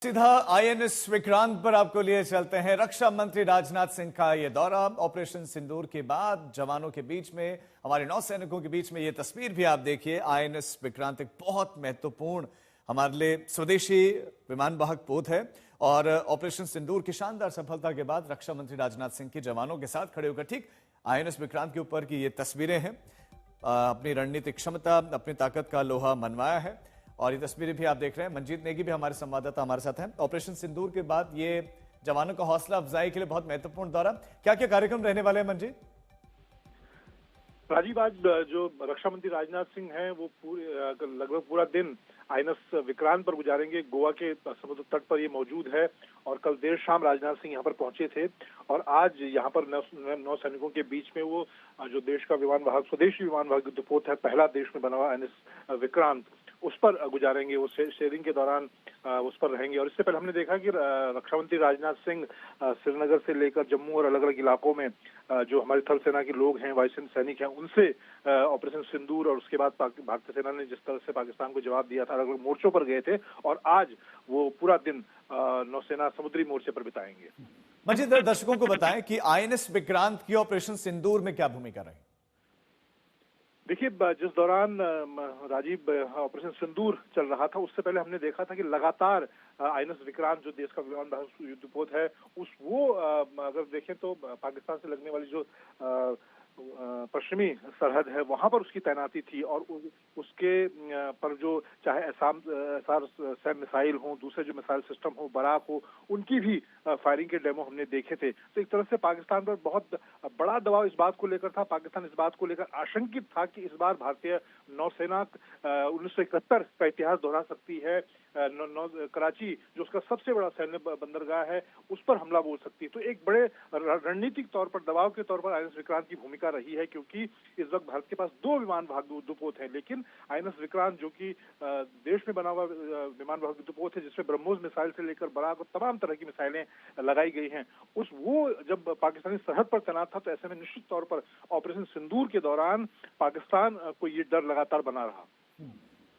सीधा आईएनएस विक्रांत पर आपको लिए चलते हैं। रक्षा मंत्री राजनाथ सिंह का ये दौरा, ऑपरेशन सिंदूर के बाद जवानों के बीच में, हमारे नौसैनिकों के बीच में ये तस्वीर भी आप देखिए। आईएनएस विक्रांत एक बहुत महत्वपूर्ण हमारे लिए स्वदेशी विमान वाहक पोत है और ऑपरेशन सिंदूर की शानदार सफलता के बाद रक्षा मंत्री राजनाथ सिंह के जवानों के साथ खड़े होकर ठीक आईएनएस विक्रांत के ऊपर की ये तस्वीरें हैं। अपनी रणनीतिक क्षमता, अपनी ताकत का लोहा मनवाया है और ये तस्वीरें भी आप देख रहे हैं। मंजीत नेगी भी हमारे संवाददाता हमारे साथ हैं। ऑपरेशन सिंदूर के बाद ये जवानों का हौसला अफजाई के लिए बहुत महत्वपूर्ण दौरा, क्या क्या कार्यक्रम रहने वाले हैं मंजीत? राजीव, आज जो रक्षा मंत्री राजनाथ सिंह हैं वो लगभग पूरा दिन आईएनएस विक्रांत पर गुजारेंगे। गोवा के समुद्र तट पर ये मौजूद है और कल देर शाम राजनाथ सिंह यहाँ पर पहुंचे थे और आज यहाँ पर नौसैनिकों के बीच में वो जो देश का विमान वाहक, स्वदेशी विमान वाहक युद्धपोत है, पहला देश में बना हुआ आईएनएस विक्रांत, उस पर गुजारेंगे। वो शेयरिंग के दौरान उस पर रहेंगे। और इससे पहले हमने देखा कि रक्षा मंत्री राजनाथ सिंह श्रीनगर से लेकर जम्मू और अलग अलग इलाकों में जो हमारी थल सेना के लोग हैं, वायुसेना सैनिक हैं, उनसे ऑपरेशन सिंदूर और उसके बाद भारतीय सेना ने जिस तरह से पाकिस्तान को जवाब दिया था, अलग अलग मोर्चों पर गए थे और आज वो पूरा दिन नौसेना समुद्री मोर्चे पर बिताएंगे। मंजीत, दर्शकों को बताएं कि आईएनएस विक्रांत की ऑपरेशन सिंदूर में क्या भूमिका रही? देखिए, जिस दौरान राजीव ऑपरेशन सिंदूर चल रहा था, उससे पहले हमने देखा था कि लगातार आईएनएस विक्रांत जो देश का विमान वाहक युद्धपोत है, अगर देखें तो पाकिस्तान से लगने वाली जो पश्चिमी सरहद है वहां पर उसकी तैनाती थी और उसके पर जो चाहे एसआर मिसाइल हो, दूसरे जो मिसाइल सिस्टम हो, बराक हो, उनकी भी फायरिंग के डेमो हमने देखे थे। तो एक तरह से पाकिस्तान पर बहुत बड़ा दबाव इस बात को लेकर था। पाकिस्तान इस बात को लेकर आशंकित था कि इस बार भारतीय नौसेना 1971 का इतिहास दोहरा सकती है। कराची जो उसका सबसे बड़ा सैन्य बंदरगाह है, उस पर हमला बोल सकती है। तो एक बड़े रणनीतिक तौर पर, दबाव के तौर पर आईएनएस विक्रांत की भूमिका रही है, क्योंकि इस वक्त भारत के पास 2 विमान वाहक युद्धपोत हैं, लेकिन आईएनएस विक्रांत जो कि देश में बना हुआ विमान वाहक युद्धपोत है, जिसमें ब्रह्मोस मिसाइल से लेकर बराक और तमाम तरह की मिसाइलें लगाई गई हैं, वो जब पाकिस्तानी सरहद पर तैनात था, तो ऐसे में निश्चित तौर पर ऑपरेशन सिंदूर के दौरान पाकिस्तान को ये डर लगातार बना रहा।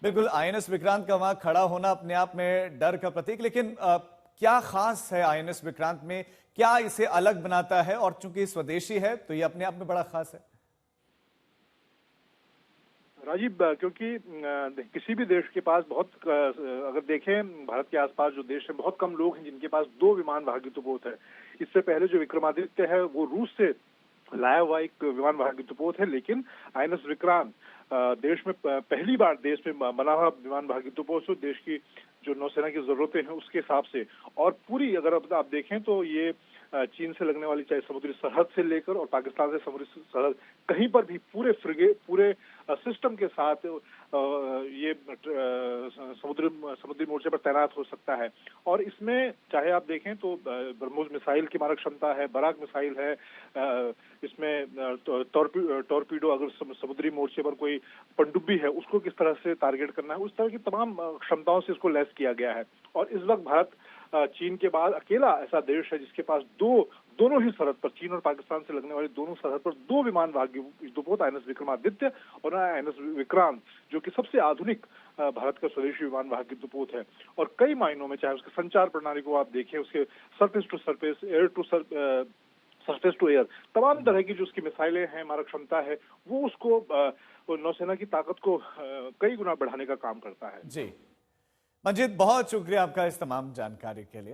बिल्कुल, आईएनएस विक्रांत का वहां खड़ा होना अपने आप में डर का प्रतीक, लेकिन क्या खास है आईएनएस विक्रांत में, क्या इसे अलग बनाता है? और चूंकि स्वदेशी है तो ये अपने आप में बड़ा खास है। राजीव, क्योंकि किसी भी देश के पास अगर देखें भारत के आसपास जो देश है, बहुत कम लोग हैं जिनके पास 2 विमान वाहक युद्धपोत है। इससे पहले जो विक्रमादित्य है वो रूस से लाया हुआ एक विमान वाहक युद्धपोत है, लेकिन आईएनएस विक्रांत देश में पहली बार देश में बना हुआ विमान वाहक युद्धपोत, देश की जो नौसेना की जरूरतें हैं उसके हिसाब से, और पूरी अगर आप देखें तो ये चीन से लगने वाली चाहे समुद्री सरहद से लेकर और पाकिस्तान से समुद्री सरहद, कहीं पर भी पूरे सिस्टम के साथ ये समुद्री मोर्चे पर तैनात हो सकता है। और इसमें चाहे आप देखें तो ब्रह्मोस मिसाइल की मारक क्षमता है, बराक मिसाइल है, इसमें टॉर्पीडो, अगर समुद्री मोर्चे पर कोई पनडुब्बी है उसको किस तरह से टारगेट करना है, उस तरह की तमाम क्षमताओं से इसको लैस किया गया है। और इस वक्त भारत चीन के बाद अकेला ऐसा देश है जिसके पास दोनों ही सरहद पर, चीन और पाकिस्तान से लगने वाली दोनों सरहद पर 2 विमान वाहक युद्धपोत, आईएनएस विक्रमादित्य और आईएनएस विक्रांत, जो कि सबसे आधुनिक भारत का स्वदेशी विमान वाहक युद्धपोत है। और कई मायनों में, चाहे उसके संचार प्रणाली को आप देखें, उसके surface to surface, surface to air, तमाम तरह की जो उसकी मिसाइलें हैं, मारक क्षमता है, वो उसको नौसेना की ताकत को कई गुना बढ़ाने का काम करता है। जी मंजीत, बहुत शुक्रिया आपका इस तमाम जानकारी के लिए।